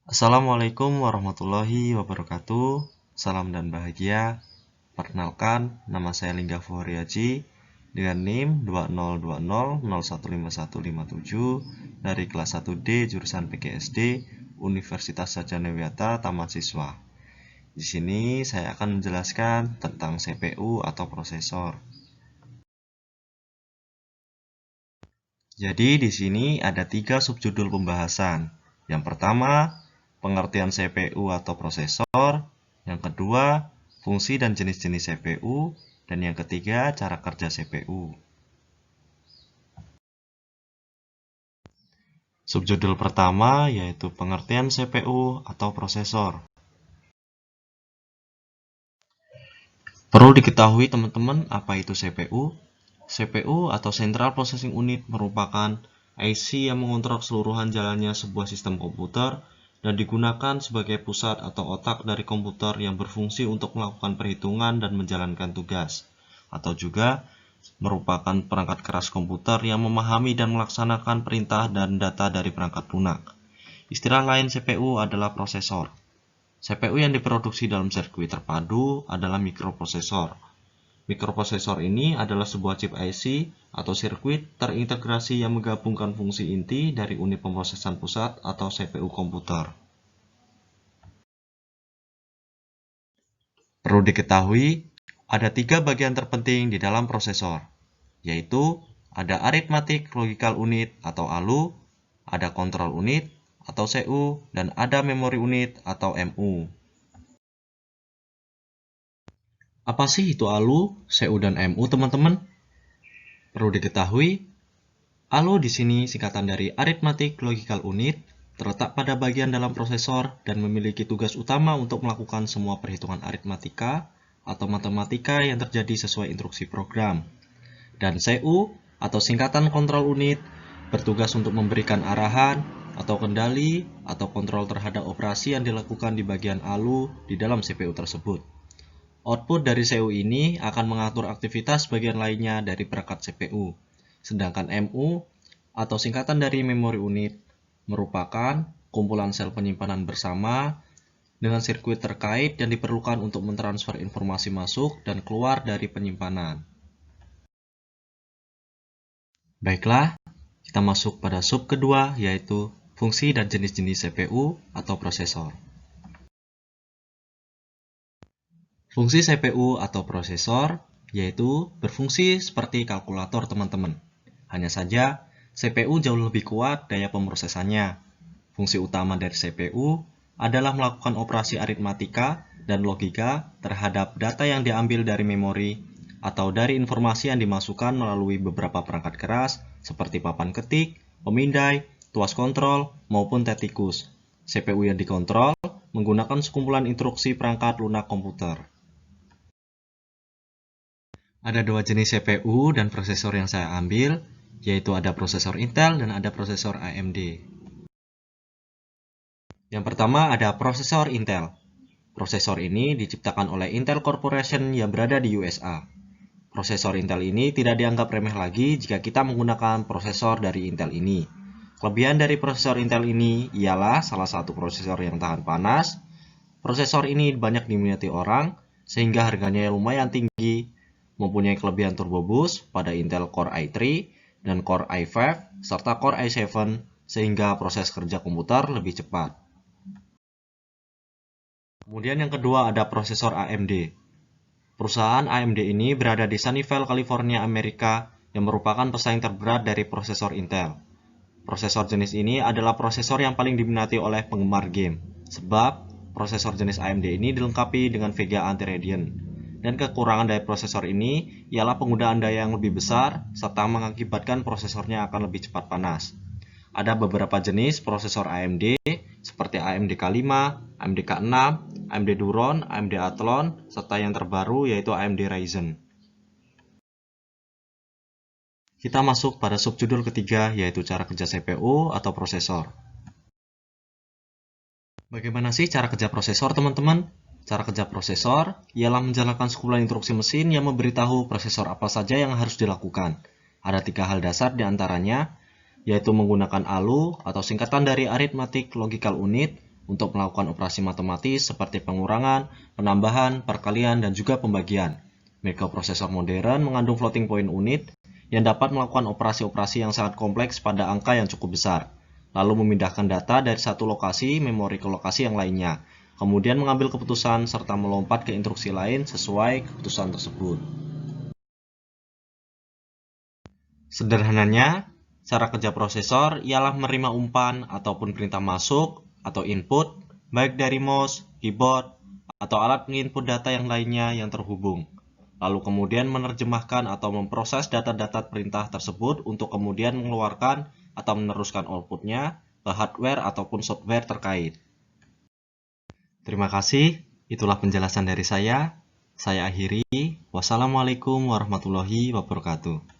Assalamualaikum warahmatullahi wabarakatuh. Salam dan bahagia. Perkenalkan, nama saya Lingga Fuhriaji dengan NIM 2020015157 dari kelas 1D jurusan PGSD Universitas Sajana Wiyata Taman Siswa. Di sini saya akan menjelaskan tentang CPU atau prosesor. Jadi di sini ada 3 subjudul pembahasan. Yang pertama, pengertian CPU atau prosesor. Yang kedua, fungsi dan jenis-jenis CPU. Dan yang ketiga, cara kerja CPU. Subjudul pertama yaitu pengertian CPU atau prosesor. Perlu diketahui teman-teman apa itu CPU? CPU atau Central Processing Unit merupakan IC yang mengontrol keseluruhan jalannya sebuah sistem komputer dan digunakan sebagai pusat atau otak dari komputer yang berfungsi untuk melakukan perhitungan dan menjalankan tugas, atau juga merupakan perangkat keras komputer yang memahami dan melaksanakan perintah dan data dari perangkat lunak. Istilah lain CPU adalah prosesor. CPU yang diproduksi dalam sirkuit terpadu adalah mikroprosesor. Mikroprosesor ini adalah sebuah chip IC atau sirkuit terintegrasi yang menggabungkan fungsi inti dari unit pemrosesan pusat atau CPU komputer. Perlu diketahui, ada 3 bagian terpenting di dalam prosesor, yaitu ada Arithmetic Logical Unit atau ALU, ada Control Unit atau CU, dan ada Memory Unit atau MU. Apa sih itu ALU, CU, dan MU, teman-teman? Perlu diketahui, ALU di sini singkatan dari Arithmetic Logical Unit, terletak pada bagian dalam prosesor dan memiliki tugas utama untuk melakukan semua perhitungan aritmatika atau matematika yang terjadi sesuai instruksi program. Dan CU atau singkatan Control Unit bertugas untuk memberikan arahan atau kendali atau kontrol terhadap operasi yang dilakukan di bagian ALU di dalam CPU tersebut. Output dari CU ini akan mengatur aktivitas bagian lainnya dari perangkat CPU. Sedangkan MU atau singkatan dari Memory Unit merupakan kumpulan sel penyimpanan bersama dengan sirkuit terkait yang diperlukan untuk mentransfer informasi masuk dan keluar dari penyimpanan. Baiklah, kita masuk pada sub kedua yaitu fungsi dan jenis-jenis CPU atau prosesor. Fungsi CPU atau prosesor yaitu berfungsi seperti kalkulator teman-teman. Hanya saja CPU jauh lebih kuat daya pemrosesannya. Fungsi utama dari CPU adalah melakukan operasi aritmatika dan logika terhadap data yang diambil dari memori atau dari informasi yang dimasukkan melalui beberapa perangkat keras seperti papan ketik, pemindai, tuas kontrol, maupun tetikus. CPU yang dikontrol menggunakan sekumpulan instruksi perangkat lunak komputer. Ada 2 jenis CPU dan prosesor yang saya ambil, yaitu ada prosesor Intel dan ada prosesor AMD. Yang pertama ada prosesor Intel. Prosesor ini diciptakan oleh Intel Corporation yang berada di USA. Prosesor Intel ini tidak dianggap remeh lagi jika kita menggunakan prosesor dari Intel ini. Kelebihan dari prosesor Intel ini ialah salah satu prosesor yang tahan panas. Prosesor ini banyak diminati orang sehingga harganya lumayan tinggi, mempunyai kelebihan turbo boost pada Intel Core i3 dan Core i5 serta Core i7 sehingga proses kerja komputer lebih cepat. Kemudian yang kedua ada prosesor AMD. Perusahaan AMD ini berada di Sunnyvale, California, Amerika yang merupakan pesaing terberat dari prosesor Intel. Prosesor jenis ini adalah prosesor yang paling diminati oleh penggemar game, sebab prosesor jenis AMD ini dilengkapi dengan Vega Anti-Radiant. Dan kekurangan dari prosesor ini ialah penggunaan daya yang lebih besar serta mengakibatkan prosesornya akan lebih cepat panas. Ada beberapa jenis prosesor AMD seperti AMD K5, AMD K6, AMD Duron, AMD Athlon, serta yang terbaru yaitu AMD Ryzen. Kita masuk pada subjudul ketiga yaitu cara kerja CPU atau prosesor. Bagaimana sih cara kerja prosesor, teman-teman? Cara kerja prosesor ialah menjalankan sekumpulan instruksi mesin yang memberitahu prosesor apa saja yang harus dilakukan. Ada 3 hal dasar diantaranya, yaitu menggunakan ALU atau singkatan dari Arithmetic Logical Unit untuk melakukan operasi matematis seperti pengurangan, penambahan, perkalian, dan juga pembagian. Mikroprosesor modern mengandung floating point unit yang dapat melakukan operasi-operasi yang sangat kompleks pada angka yang cukup besar, lalu memindahkan data dari satu lokasi memori ke lokasi yang lainnya, kemudian mengambil keputusan serta melompat ke instruksi lain sesuai keputusan tersebut. Sederhananya, cara kerja prosesor ialah menerima umpan ataupun perintah masuk atau input, baik dari mouse, keyboard, atau alat penginput data yang lainnya yang terhubung. Lalu kemudian menerjemahkan atau memproses data-data perintah tersebut untuk kemudian mengeluarkan atau meneruskan outputnya ke hardware ataupun software terkait. Terima kasih, itulah penjelasan dari saya. Saya akhiri. Wassalamualaikum warahmatullahi wabarakatuh.